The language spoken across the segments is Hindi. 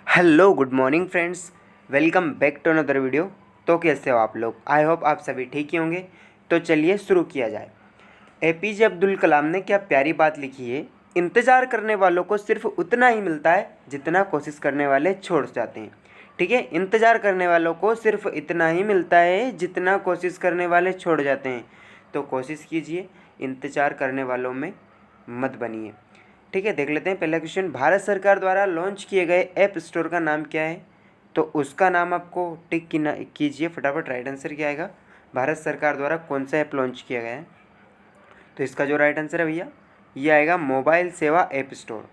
Hello good morning friends, welcome back to another video. तो कैसे हो आप लोग? आई होप आप सभी ठीक ही होंगे। तो चलिए शुरू किया जाए। एपीजे अब्दुल कलाम ने क्या प्यारी बात लिखी है। इंतज़ार करने वालों को सिर्फ उतना ही मिलता है जितना कोशिश करने वाले छोड़ जाते हैं। ठीक है, इंतज़ार करने वालों को सिर्फ इतना ही मिलता है जितना कोशिश करने वाले छोड़ जाते हैं। तो कोशिश कीजिए, इंतज़ार करने वालों में मत बनिए। ठीक है, देख लेते हैं पहला क्वेश्चन। भारत सरकार द्वारा लॉन्च किए गए ऐप स्टोर का नाम क्या है? तो उसका नाम आपको टिक कीजिए फटाफट। राइट आंसर क्या आएगा? भारत सरकार द्वारा कौन सा ऐप लॉन्च किया गया है? तो इसका जो राइट आंसर है भैया, ये आएगा मोबाइल सेवा ऐप स्टोर।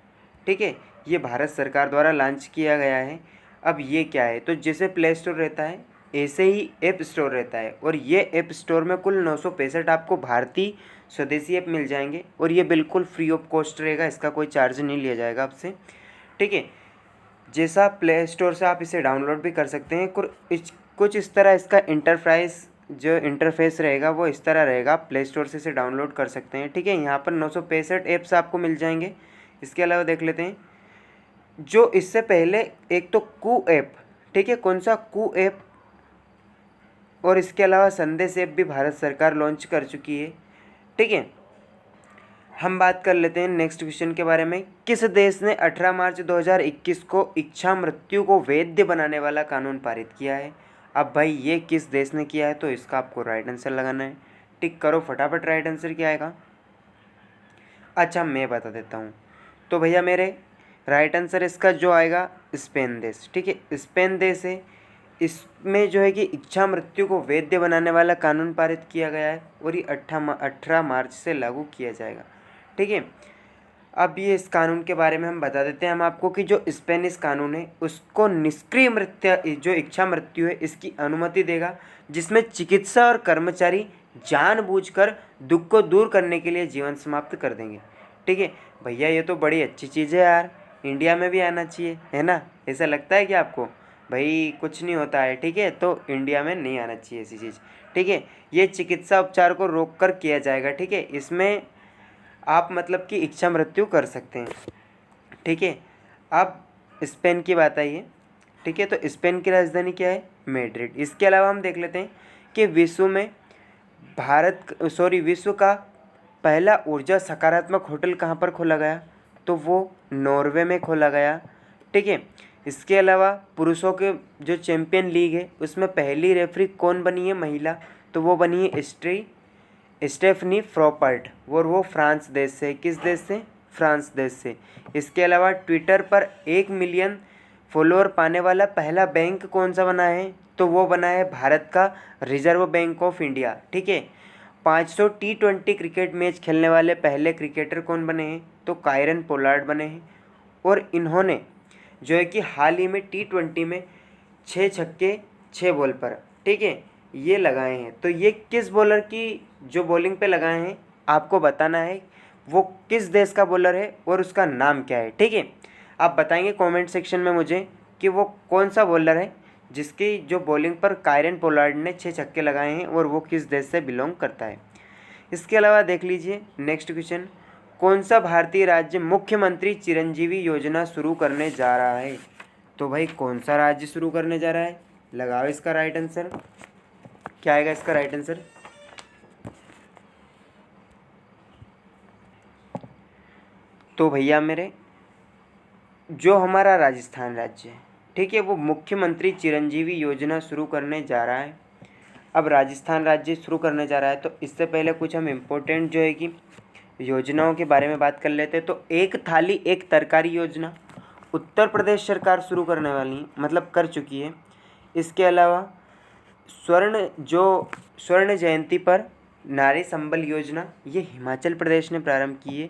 ठीक है, ये भारत सरकार द्वारा लॉन्च किया गया है। अब ये क्या है? तो जैसे प्ले स्टोर रहता है ऐसे ही ऐप स्टोर रहता है, और ये ऐप स्टोर में कुल 965 आपको भारतीय स्वदेशी ऐप मिल जाएंगे, और ये बिल्कुल फ्री ऑफ कॉस्ट रहेगा, इसका कोई चार्ज नहीं लिया जाएगा आपसे। ठीक है, जैसा प्ले स्टोर से आप इसे डाउनलोड भी कर सकते हैं। कुछ इस तरह इसका जो इंटरफेस रहेगा वो इस तरह रहेगा। आप प्ले स्टोर से इसे डाउनलोड कर सकते हैं। ठीक है, यहाँ पर 965 ऐप्स आपको मिल जाएंगे। इसके अलावा देख लेते हैं जो इससे पहले एक तो कू ऐप, ठीक है, कौन सा कू ऐप, और इसके अलावा संदेश ऐप भी भारत सरकार लॉन्च कर चुकी है। ठीक है, हम बात कर लेते हैं नेक्स्ट क्वेश्चन के बारे में। किस देश ने 18 मार्च 2021 को इच्छा मृत्यु को वैध बनाने वाला कानून पारित किया है? अब भाई ये किस देश ने किया है? तो इसका आपको राइट आंसर लगाना है। टिक करो फटाफट। राइट आंसर क्या आएगा? अच्छा, मैं बता देता हूँ। तो भैया मेरे राइट आंसर इसका जो आएगा स्पेन देश। ठीक है, स्पेन देश है। इसमें जो है कि इच्छा मृत्यु को वैध बनाने वाला कानून पारित किया गया है, और ये 18 मार्च से लागू किया जाएगा। ठीक है, अब ये इस कानून के बारे में हम बता देते हैं हम आपको कि जो स्पेनिश कानून है उसको निष्क्रिय मृत्यु, जो इच्छा मृत्यु है, इसकी अनुमति देगा, जिसमें चिकित्सा और कर्मचारी जानबूझकर दुख को दूर करने के लिए जीवन समाप्त कर देंगे। ठीक है भैया, ये तो बड़ी अच्छी चीज़ है यार, इंडिया में भी आना चाहिए, है ना? ऐसा लगता है कि आपको भाई कुछ नहीं होता है? ठीक है, तो इंडिया में नहीं आना चाहिए ऐसी चीज़। ठीक है, ये चिकित्सा उपचार को रोक कर किया जाएगा। ठीक है, इसमें आप मतलब कि इच्छा मृत्यु कर सकते हैं। ठीक है, अब स्पेन की बात आई है। ठीक है, तो स्पेन की राजधानी क्या है? मैड्रिड। इसके अलावा हम देख लेते हैं कि विश्व का पहला ऊर्जा सकारात्मक होटल कहाँ पर खोला गया? तो वो नॉर्वे में खोला गया। ठीक है, इसके अलावा पुरुषों के जो चैंपियन लीग है उसमें पहली रेफरी कौन बनी है महिला? तो वो बनी है स्टेफनी फ्रॉपर्ट, और वो फ्रांस देश से। किस देश से? फ्रांस देश से। इसके अलावा ट्विटर पर 1 मिलियन फॉलोअर पाने वाला पहला बैंक कौन सा बना है? तो वो बना है भारत का रिजर्व बैंक ऑफ इंडिया। ठीक है, 500 T20 क्रिकेट मैच खेलने वाले पहले क्रिकेटर कौन बने हैं? तो कायरन पोलार्ड बने हैं, और इन्होंने जो है कि हाल ही में T20 में 6 छक्के 6 बॉल पर, ठीक है, ये लगाए हैं। तो ये किस बॉलर की जो बॉलिंग पे लगाए हैं आपको बताना है, वो किस देश का बॉलर है और उसका नाम क्या है। ठीक है, आप बताएंगे कमेंट सेक्शन में मुझे कि वो कौन सा बॉलर है जिसकी जो बॉलिंग पर कायरन पोलार्ड ने 6 छक्के लगाए हैं, और वो किस देश से बिलोंग करता है। इसके अलावा देख लीजिए नेक्स्ट क्वेश्चन। कौन सा भारतीय राज्य मुख्यमंत्री चिरंजीवी योजना शुरू करने जा रहा है? तो भाई कौन सा राज्य शुरू करने जा रहा है? लगाओ इसका राइट आंसर। क्या आएगा इसका राइट आंसर? तो भैया मेरे जो हमारा राजस्थान राज्य है, ठीक है, वो मुख्यमंत्री चिरंजीवी योजना शुरू करने जा रहा है। अब राजस्थान राज्य शुरू करने जा रहा है, तो इससे पहले कुछ हम इम्पोर्टेंट जो है कि योजनाओं के बारे में बात कर लेते हैं। तो एक थाली एक तरकारी योजना उत्तर प्रदेश सरकार शुरू करने वाली है, मतलब कर चुकी है। इसके अलावा स्वर्ण जयंती पर नारी संबल योजना ये हिमाचल प्रदेश ने प्रारंभ की है।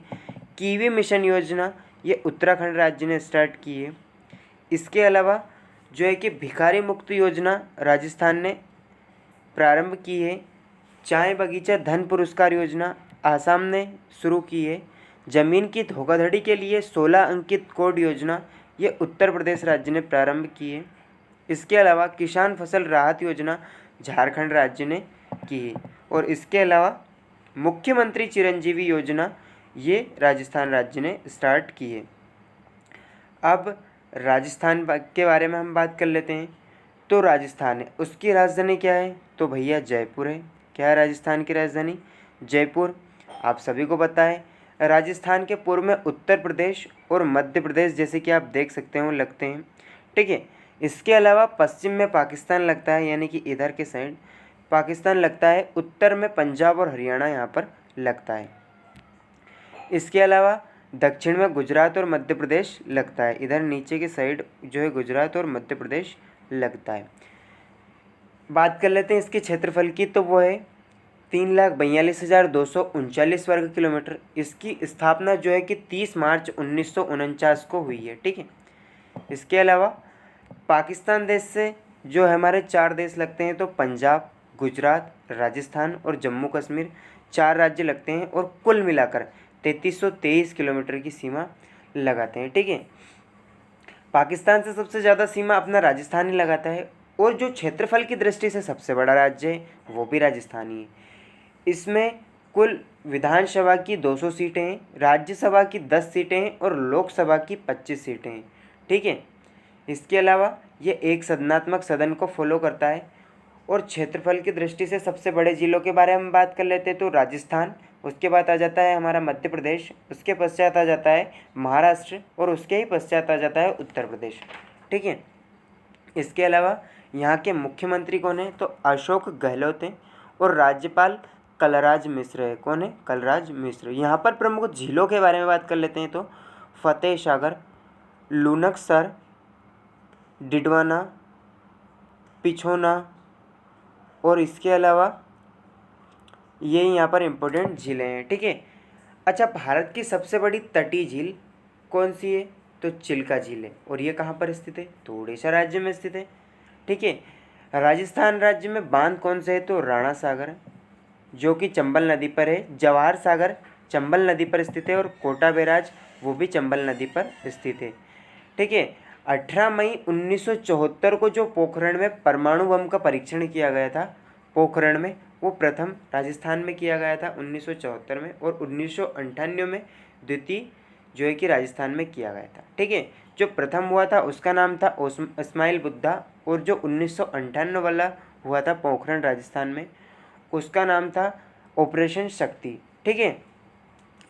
कीवी मिशन योजना ये उत्तराखंड राज्य ने स्टार्ट की है। इसके अलावा जो है कि भिखारी मुक्त योजना राजस्थान ने प्रारंभ की है। चाय बगीचा धन पुरस्कार योजना आसाम ने शुरू की है। ज़मीन की धोखाधड़ी के लिए 16 अंकित कोड योजना ये उत्तर प्रदेश राज्य ने प्रारंभ की है। इसके अलावा किसान फसल राहत योजना झारखंड राज्य ने की है, और इसके अलावा मुख्यमंत्री चिरंजीवी योजना ये राजस्थान राज्य ने स्टार्ट की है। अब राजस्थान के बारे में हम बात कर लेते हैं। तो राजस्थान है, उसकी राजधानी क्या है? तो भैया जयपुर है। क्या है राजस्थान की राजधानी? जयपुर। आप सभी को पता है राजस्थान के पूर्व में उत्तर प्रदेश और मध्य प्रदेश जैसे कि आप देख सकते हो लगते हैं, ठीक है। इसके अलावा पश्चिम में पाकिस्तान लगता है, यानी कि इधर के साइड पाकिस्तान लगता है। उत्तर में पंजाब और हरियाणा यहाँ पर लगता है। इसके अलावा दक्षिण में गुजरात और मध्य प्रदेश लगता है। इधर नीचे के साइड जो है गुजरात और मध्य प्रदेश लगता है। बात कर लेते हैं इसके क्षेत्रफल की, तो वो है 3,42,239 वर्ग किलोमीटर। इसकी स्थापना जो है कि 30 मार्च 1949 को हुई है, ठीक है। इसके अलावा पाकिस्तान देश से जो हमारे 4 देश लगते हैं, तो पंजाब, गुजरात, राजस्थान और जम्मू कश्मीर 4 राज्य लगते हैं और कुल मिलाकर 3323 किलोमीटर की सीमा लगाते हैं, ठीक है। पाकिस्तान से सबसे ज़्यादा सीमा अपना राजस्थान ही लगाता है और जो क्षेत्रफल की दृष्टि से सबसे बड़ा राज्य है वो भी राजस्थान ही है। इसमें कुल विधानसभा की 200 सीटें हैं, राज्यसभा की 10 सीटें हैं और लोकसभा की 25 सीटें हैं, ठीक है। इसके अलावा ये एक सदनात्मक सदन को फॉलो करता है। और क्षेत्रफल की दृष्टि से सबसे बड़े जिलों के बारे में बात कर लेते हैं, तो राजस्थान, उसके बाद आ जाता है हमारा मध्य प्रदेश, उसके पश्चात आ जाता है महाराष्ट्र और उसके ही पश्चात आ जाता है उत्तर प्रदेश, ठीक है। इसके अलावा यहाँ के मुख्यमंत्री कौन है? तो अशोक गहलोत हैं और राज्यपाल कलराज मिश्र है। कौन है? कलराज मिश्र। यहाँ पर प्रमुख झीलों के बारे में बात कर लेते हैं, तो फतेह सागर, लुनकसर, डिडवाना, पिछोना और इसके अलावा ये यहाँ पर इम्पोर्टेंट झीलें हैं, ठीक है। अच्छा, भारत की सबसे बड़ी तटीय झील कौन सी है? तो चिल्का झील है। और ये कहाँ पर स्थित है? तो उड़ीसा राज्य में स्थित है, ठीक है। राजस्थान राज्य में बांध कौन से है? तो राणा सागर, जो कि चंबल नदी पर है। जवाहर सागर चंबल नदी पर स्थित है और कोटा बैराज वो भी चंबल नदी पर स्थित है, ठीक है। 18 मई 1974 को जो पोखरण में परमाणु बम का परीक्षण किया गया था, पोखरण में, वो प्रथम राजस्थान में किया गया था 1974 में, और 1998 में द्वितीय जो है कि राजस्थान में किया गया था, ठीक है। जो प्रथम हुआ था उसका नाम था इस्माइल बुद्धा, और जो 1998 वाला हुआ था पोखरण राजस्थान में उसका नाम था ऑपरेशन शक्ति, ठीक है।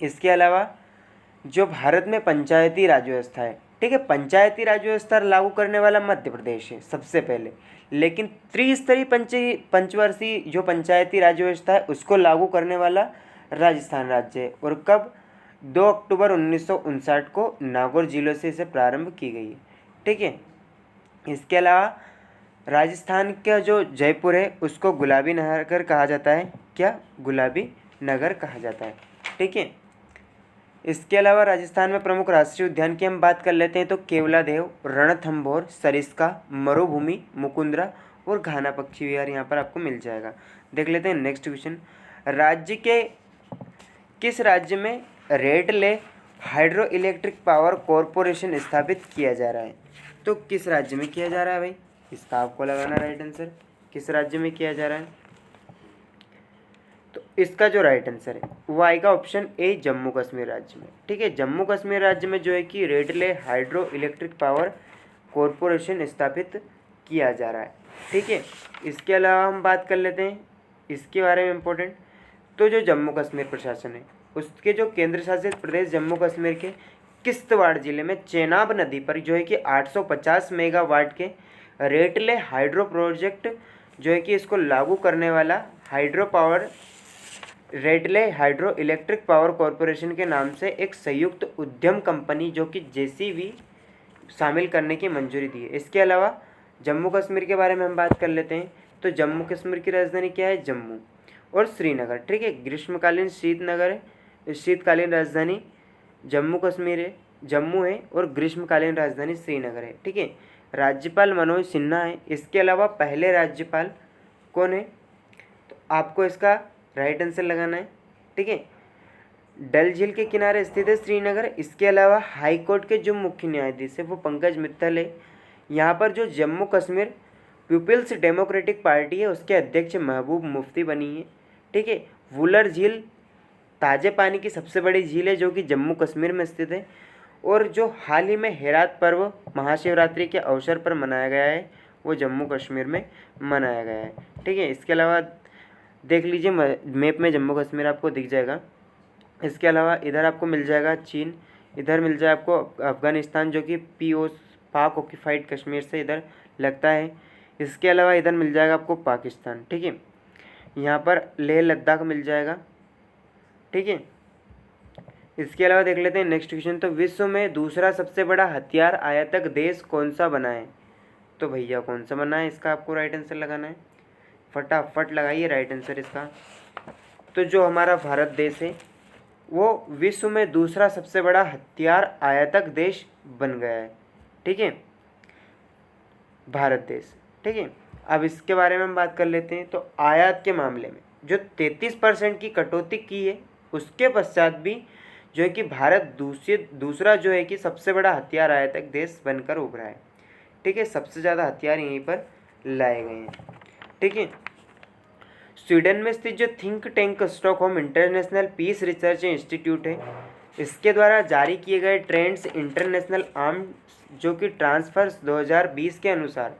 इसके अलावा जो भारत में पंचायती राज व्यवस्था है, ठीक है, पंचायती राज व्यवस्था लागू करने वाला मध्य प्रदेश है सबसे पहले, लेकिन त्रिस्तरीय पंचवर्षीय जो पंचायती राज व्यवस्था है उसको लागू करने वाला राजस्थान राज्य है। और कब? 2 अक्टूबर 1959 को नागौर जिलों से इसे प्रारंभ की गई है, ठीक है। इसके अलावा राजस्थान का जो जयपुर है उसको गुलाबी नगर कहा जाता है। क्या? गुलाबी नगर कहा जाता है, ठीक है। इसके अलावा राजस्थान में प्रमुख राष्ट्रीय उद्यान की हम बात कर लेते हैं, तो केवलादेव, रणथंभौर, सरिस्का, मरुभूमि, मुकुंदरा और घाना पक्षी विहार यहाँ पर आपको मिल जाएगा। देख लेते हैं नेक्स्ट क्वेश्चन। राज्य के किस राज्य में रेड ले हाइड्रो इलेक्ट्रिक पावर कॉरपोरेशन स्थापित किया जा रहा है? तो किस राज्य में किया जा रहा है भाई? इसका आपको लगाना राइट आंसर। किस राज्य में किया जा रहा है? तो इसका जो राइट आंसर है वो आएगा ऑप्शन ए, जम्मू कश्मीर राज्य में, ठीक है। जम्मू कश्मीर राज्य में जो है कि ridley hydro electric power corporation स्थापित किया जा रहा है, ठीक है। इसके अलावा हम बात कर लेते हैं इसके बारे में इम्पोर्टेंट, तो जो जम्मू कश्मीर प्रशासन है उसके जो केंद्र शासित प्रदेश जम्मू कश्मीर के किश्तवाड़ जिले में चेनाब नदी पर जो है कि 850 मेगावाट के रेडले हाइड्रो प्रोजेक्ट जो है कि इसको लागू करने वाला ridley hydro electric power corporation के नाम से एक संयुक्त उद्यम कंपनी जो कि जेसीबी शामिल करने की मंजूरी दी है। इसके अलावा जम्मू कश्मीर के बारे में हम बात कर लेते हैं, तो जम्मू कश्मीर की राजधानी क्या है? जम्मू और श्रीनगर, ठीक है। ग्रीष्मकालीन शीतकालीन राजधानी जम्मू कश्मीर है, जम्मू है, और ग्रीष्मकालीन राजधानी श्रीनगर है, ठीक है। राज्यपाल मनोज सिन्हा है। इसके अलावा पहले राज्यपाल कौन है? तो आपको इसका राइट आंसर लगाना है, ठीक है। डल झील के किनारे स्थित है श्रीनगर। इसके अलावा हाई कोर्ट के जो मुख्य न्यायाधीश है वो पंकज मित्तल है। यहाँ पर जो Jammu Kashmir Peoples Democratic Party है उसके अध्यक्ष महबूब मुफ्ती बनी है, ठीक है। वुलर झील ताजे पानी की सबसे बड़ी झील है जो कि जम्मू कश्मीर में स्थित है। और जो हाल ही में हेरात पर्व महाशिवरात्रि के अवसर पर मनाया गया है वो जम्मू कश्मीर में मनाया गया है। ठीक है, इसके अलावा देख लीजिए मैप में जम्मू कश्मीर आपको दिख जाएगा। इसके अलावा इधर आपको मिल जाएगा चीन, इधर मिल जाए आपको अफ़गानिस्तान जो कि पाक ऑक्यूपाइड कश्मीर से इधर लगता है। इसके अलावा इधर मिल जाएगा आपको पाकिस्तान। ठीक है, यहाँ पर लेह लद्दाख मिल जाएगा। ठीक है, इसके अलावा देख लेते हैं नेक्स्ट क्वेश्चन। तो विश्व में दूसरा सबसे बड़ा हथियार आयातक देश कौन सा बना है? तो भैया कौन सा बना है, इसका आपको राइट आंसर लगाना है। फटाफट लगाइए राइट आंसर इसका। तो जो हमारा भारत देश है वो विश्व में दूसरा सबसे बड़ा हथियार आयातक देश बन गया है। ठीक है, भारत देश। ठीक है, अब इसके बारे में हम बात कर लेते हैं। तो आयात के मामले में जो 33% की कटौती की है उसके पश्चात भी जो है कि भारत दूसरा जो है कि सबसे बड़ा हथियार आयातक देश बनकर उभरा है। ठीक है, सबसे ज़्यादा हथियार यहीं पर लाए गए हैं। ठीक है, स्वीडन में स्थित जो think tank Stockholm International Peace Research Institute है, इसके द्वारा जारी किए गए ट्रेंड्स इंटरनेशनल आर्म्स जो कि ट्रांसफर्स 2020 के अनुसार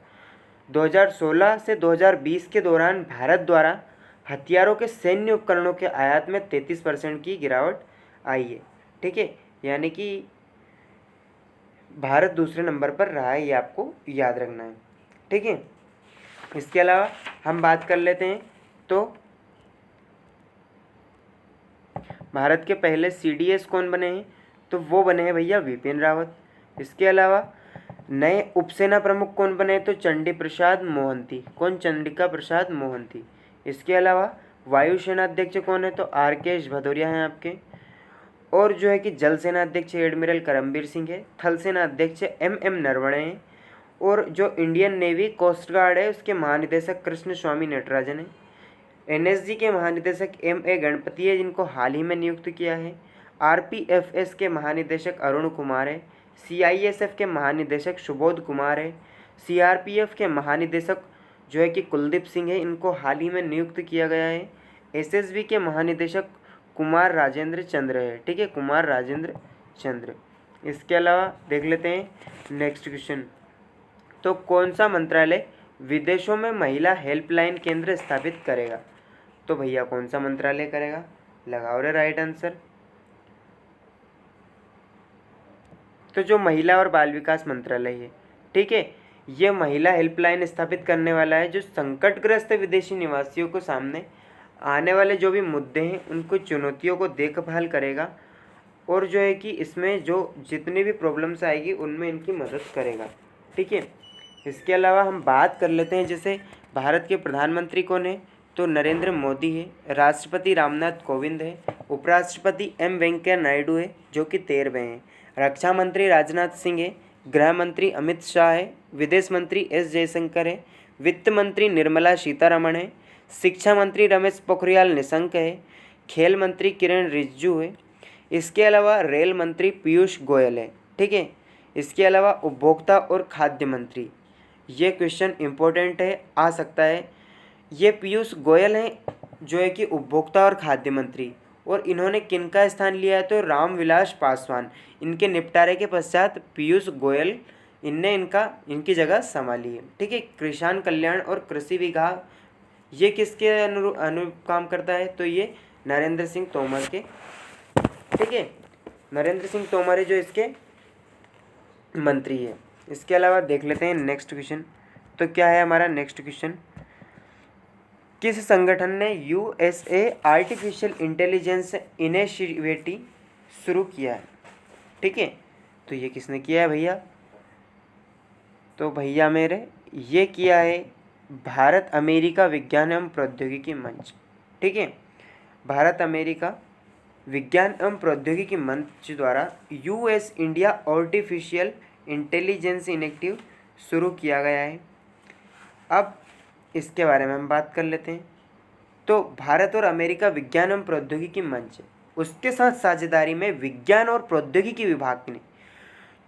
2016 से 2020 के दौरान भारत द्वारा हथियारों के सैन्य उपकरणों के आयात में 33% की गिरावट आई है। ठीक है, यानी कि भारत दूसरे नंबर पर रहा है, ये आपको याद रखना है। ठीक है, इसके अलावा हम बात कर लेते हैं। तो भारत के पहले CDS कौन बने हैं? तो वो बने हैं भैया विपिन रावत। इसके अलावा नए उपसेना प्रमुख कौन बने? तो चंडी प्रसाद मोहंती। कौन? चंडिका प्रसाद मोहंती। इसके अलावा वायुसेना अध्यक्ष कौन है? तो RK भदौरिया हैं आपके। और जो है कि जल सेना अध्यक्ष एडमिरल करमबीर सिंह है। थल सेना अध्यक्ष MM नरवणे हैं। और जो इंडियन नेवी कोस्ट गार्ड है उसके महानिदेशक कृष्ण स्वामी नटराजन है। NSG के महानिदेशक MA गणपति है जिनको हाल ही में नियुक्त किया है। RPFS के महानिदेशक अरुण कुमार है। CISF के महानिदेशक सुबोध कुमार है। CRPF के महानिदेशक जो है कि कुलदीप सिंह है, इनको हाल ही में नियुक्त किया गया है। SSB के महानिदेशक कुमार राजेंद्र चंद्र है। ठीक है, कुमार राजेंद्र चंद्र। इसके अलावा देख लेते हैं नेक्स्ट क्वेश्चन। तो कौन सा मंत्रालय विदेशों में महिला हेल्पलाइन केंद्र स्थापित करेगा? तो भैया कौन सा मंत्रालय करेगा? लगाओ रे राइट आंसर। तो जो महिला और बाल विकास मंत्रालय है, ठीक है, ये महिला हेल्पलाइन स्थापित करने वाला है जो संकटग्रस्त विदेशी निवासियों को सामने आने वाले जो भी मुद्दे हैं उनको चुनौतियों को देखभाल करेगा और जो है कि इसमें जो जितनी भी प्रॉब्लम्स आएगी उनमें इनकी मदद करेगा। ठीक है, इसके अलावा हम बात कर लेते हैं जैसे भारत के प्रधानमंत्री कौन है? तो नरेंद्र मोदी है। राष्ट्रपति रामनाथ कोविंद है। उपराष्ट्रपति M वेंकैया नायडू है जो कि 13वें हैं। रक्षा मंत्री राजनाथ सिंह है। गृह मंत्री अमित शाह है। विदेश मंत्री S जयशंकर है। वित्त मंत्री निर्मला सीतारमण है। शिक्षा मंत्री रमेश पोखरियाल निशंक है। खेल मंत्री किरण रिजिजू है। इसके अलावा रेल मंत्री पीयूष गोयल है। ठीक है, इसके अलावा उपभोक्ता और खाद्य मंत्री, ये क्वेश्चन इम्पोर्टेंट है, आ सकता है। ये पीयूष गोयल हैं जो है कि उपभोक्ता और खाद्य मंत्री, और इन्होंने किनका स्थान लिया है? तो रामविलास पासवान। इनके निपटारे के पश्चात पीयूष गोयल इनने इनकी जगह संभाली है। ठीक है, किसान कल्याण और कृषि विभाग ये किसके अनु काम करता है? तो ये नरेंद्र सिंह तोमर के। ठीक है, नरेंद्र सिंह तोमर है जो इसके मंत्री है। इसके अलावा देख लेते हैं नेक्स्ट क्वेश्चन। तो क्या है हमारा नेक्स्ट क्वेश्चन? किस संगठन ने USA आर्टिफिशियल इंटेलिजेंस इनिशिएटिव शुरू किया है? ठीक है, तो ये किसने किया है भैया? तो भैया मेरे ये किया है भारत अमेरिका विज्ञान एवं प्रौद्योगिकी मंच। ठीक है, भारत अमेरिका विज्ञान एवं प्रौद्योगिकी मंच द्वारा US India artificial intelligence initiative शुरू किया गया है। अब इसके बारे में हम बात कर लेते हैं। तो भारत और अमेरिका विज्ञान एवं प्रौद्योगिकी मंच, उसके साथ साझेदारी में विज्ञान और प्रौद्योगिकी विभाग ने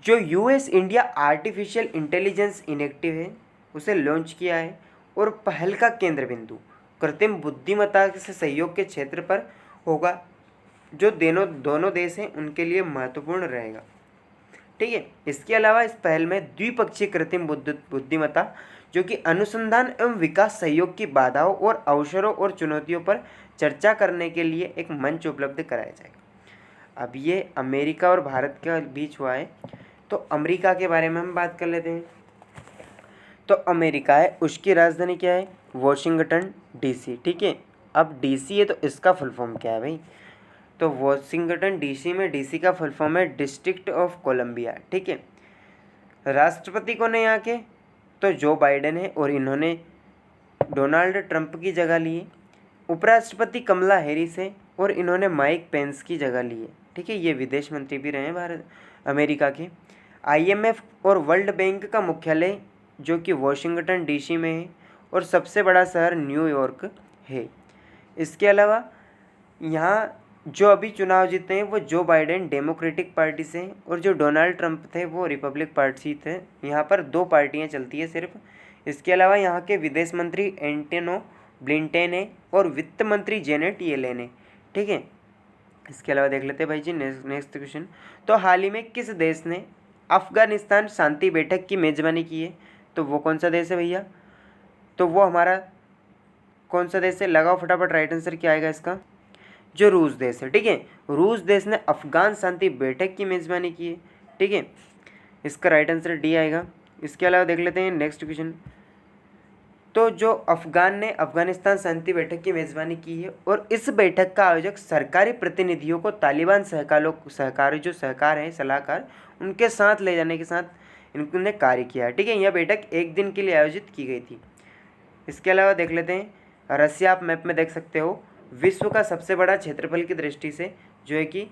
जो US India artificial intelligence initiative है उसे लॉन्च किया है और पहल का केंद्र बिंदु कृत्रिम बुद्धिमत्ता से सहयोग के क्षेत्र पर होगा जो दोनों देश हैं उनके लिए महत्वपूर्ण रहेगा। ठीक है। इसके अलावा इस पहल में द्विपक्षीय कृत्रिम बुद्धिमत्ता जो कि अनुसंधान एवं विकास सहयोग की बाधाओं और अवसरों और चुनौतियों पर चर्चा करने के लिए एक मंच उपलब्ध कराया जाएगा। अब ये अमेरिका और भारत के बीच हुआ है, तो अमेरिका के बारे में हम बात कर लेते हैं। तो अमेरिका है, उसकी राजधानी क्या है? वॉशिंगटन डीसी, ठीक है। अब डीसी है तो इसका फुल फॉर्म क्या है भाई? तो वॉशिंगटन डीसी में डीसी का फुल फॉर्म है डिस्ट्रिक्ट ऑफ कोलंबिया, ठीक है। राष्ट्रपति कौन है यहाँ के? तो जो बाइडेन है और इन्होंने डोनाल्ड ट्रंप की जगह ली है। उपराष्ट्रपति कमला हैरिस है और इन्होंने माइक पेंस की जगह ली है, ठीक है। ये विदेश मंत्री भी रहे हैं भारत अमेरिका के। आईएमएफ और वर्ल्ड बैंक का मुख्यालय जो कि वॉशिंगटन डीसी में है और सबसे बड़ा शहर न्यूयॉर्क है। इसके अलावा यहाँ जो अभी चुनाव जीते हैं वो जो बाइडेन डेमोक्रेटिक पार्टी से हैं और जो डोनाल्ड ट्रंप थे वो रिपब्लिक पार्टी थे। यहाँ पर दो पार्टियाँ चलती है सिर्फ। इसके अलावा यहाँ के विदेश मंत्री एंटोनी ब्लिंकेन है और वित्त मंत्री जेनेट येलेन है, ठीक है। इसके अलावा देख लेते हैं भाई जी नेक्स्ट क्वेश्चन। तो हाल ही में किस देश ने अफगानिस्तान शांति बैठक की मेजबानी की है? तो वो कौन सा देश है भैया? तो वो हमारा कौन सा देश है? लगाओ फटाफट राइट आंसर क्या आएगा इसका? जो रूस देश है, ठीक है। रूस देश ने अफगान शांति बैठक की मेजबानी की है, ठीक है। इसका राइट आंसर डी आएगा। इसके अलावा देख लेते हैं नेक्स्ट क्वेश्चन। तो जो अफगान ने अफगानिस्तान शांति बैठक की मेजबानी की है और इस बैठक का आयोजक सरकारी प्रतिनिधियों को तालिबान सहकारी जो सहकार है सलाहकार उनके साथ ले जाने के साथ इन्होंने कार्य किया है, ठीक है। यह बैठक एक दिन के लिए आयोजित की गई थी। इसके अलावा देख लेते हैं रसिया, आप मैप में देख सकते हो, विश्व का सबसे बड़ा क्षेत्रफल की दृष्टि से जो है कि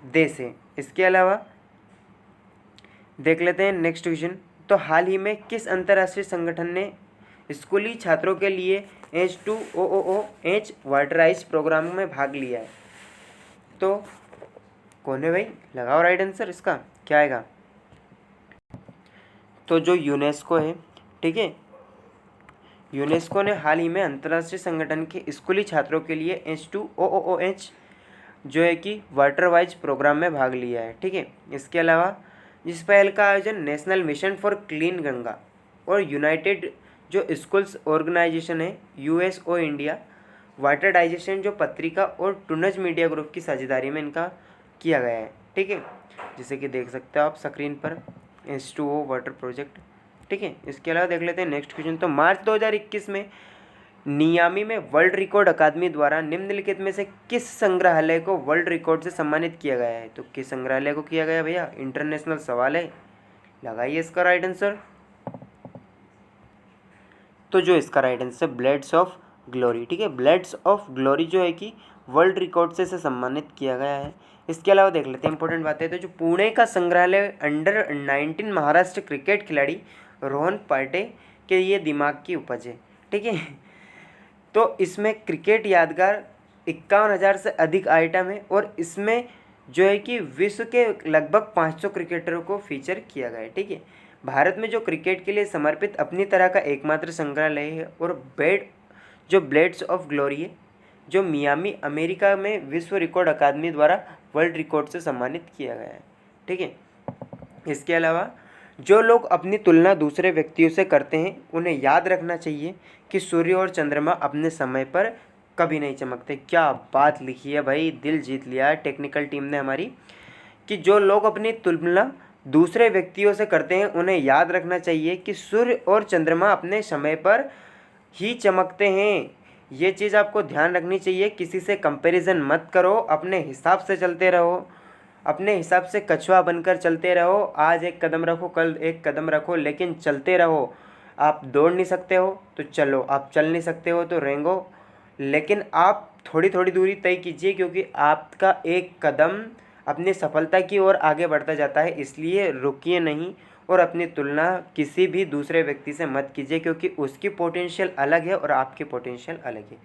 देश है। इसके अलावा देख लेते हैं नेक्स्ट क्वेश्चन। तो हाल ही में किस अंतर्राष्ट्रीय संगठन ने स्कूली छात्रों के लिए H2OOH वाटराइज प्रोग्राम में भाग लिया है? तो कौन है भाई? लगाओ राइट आंसर, इसका क्या आएगा? तो जो यूनेस्को है, ठीक है। यूनेस्को ने हाल ही में अंतर्राष्ट्रीय संगठन के स्कूली छात्रों के लिए H2OOH जो है कि वाटरवाइज प्रोग्राम में भाग लिया है, ठीक है। इसके अलावा इस पहल का आयोजन national mission for clean Ganga और यूनाइटेड जो स्कूल्स ऑर्गेनाइजेशन है USO इंडिया वाटर डाइजेशन जो पत्रिका और टूनज मीडिया ग्रुप की साझेदारी में इनका किया गया है, ठीक है। जैसे कि देख सकते हो आप स्क्रीन पर H2O वाटर प्रोजेक्ट, ठीक है। इसके अलावा देख लेते हैं नेक्स्ट क्वेश्चन। तो मार्च 2021 में नियामी में वर्ल्ड रिकॉर्ड अकादमी द्वारा निम्नलिखित में से किस संग्रहालय को वर्ल्ड रिकॉर्ड से सम्मानित किया गया है? तो किस संग्रहालय को किया गया भैया? इंटरनेशनल सवाल है, लगाइए इसका राइट आंसर। तो जो इसका right answer blades of glory, ठीक है। ब्लेड्स ऑफ ग्लोरी जो है कि वर्ल्ड रिकॉर्ड से सम्मानित किया गया है। इसके अलावा देख लेते हैं इंपॉर्टेंट बातें। तो जो पुणे का संग्रहालय अंडर-19 महाराष्ट्र क्रिकेट खिलाड़ी रोहन पाटे के ये दिमाग की उपज है, ठीक है। तो इसमें क्रिकेट यादगार 51,000 से अधिक आइटम है और इसमें जो है कि विश्व के लगभग 500 क्रिकेटरों को फीचर किया गया है, ठीक है। भारत में जो क्रिकेट के लिए समर्पित अपनी तरह का एकमात्र संग्रहालय है और ब्लेड्स ऑफ ग्लोरी है जो मियामी अमेरिका में विश्व रिकॉर्ड अकादमी द्वारा वर्ल्ड रिकॉर्ड से सम्मानित किया गया है, ठीक है। इसके अलावा जो लोग अपनी तुलना दूसरे व्यक्तियों से करते हैं उन्हें याद रखना चाहिए कि सूर्य और चंद्रमा अपने समय पर कभी नहीं चमकते। क्या बात लिखी है भाई, दिल जीत लिया है टेक्निकल टीम ने हमारी, कि जो लोग अपनी तुलना दूसरे व्यक्तियों से करते हैं उन्हें याद रखना चाहिए कि सूर्य और चंद्रमा अपने समय पर ही चमकते हैं। ये चीज़ आपको ध्यान रखनी चाहिए, किसी से कंपैरिजन मत करो, अपने हिसाब से चलते रहो, अपने हिसाब से कछुआ बनकर चलते रहो। आज एक कदम रखो, कल एक कदम रखो, लेकिन चलते रहो। आप दौड़ नहीं सकते हो तो चलो, आप चल नहीं सकते हो तो रेंगो, लेकिन आप थोड़ी थोड़ी दूरी तय कीजिए क्योंकि आपका एक कदम अपनी सफलता की ओर आगे बढ़ता जाता है। इसलिए रुकिए नहीं और अपनी तुलना किसी भी दूसरे व्यक्ति से मत कीजिए क्योंकि उसकी पोटेंशियल अलग है और आपकी पोटेंशियल अलग है।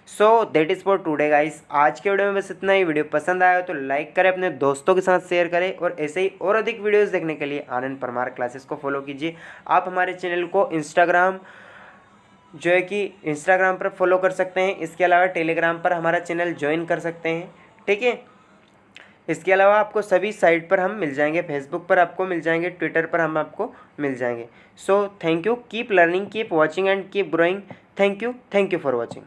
So that is for today guys. आज के वीडियो में बस इतना ही। वीडियो पसंद आया हो तो लाइक करें, अपने दोस्तों के साथ शेयर करें और ऐसे ही और अधिक वीडियोस देखने के लिए आनंद परमार क्लासेस को फॉलो कीजिए। आप हमारे चैनल को इंस्टाग्राम पर फॉलो कर सकते हैं। इसके अलावा टेलीग्राम पर हमारा चैनल ज्वाइन कर सकते हैं, ठीक है। इसके अलावा आपको सभी साइट पर हम मिल जाएंगे, फेसबुक पर आपको मिल जाएंगे, ट्विटर पर हम आपको मिल जाएंगे। So thank you, keep learning, keep watching and keep growing. Thank you for watching.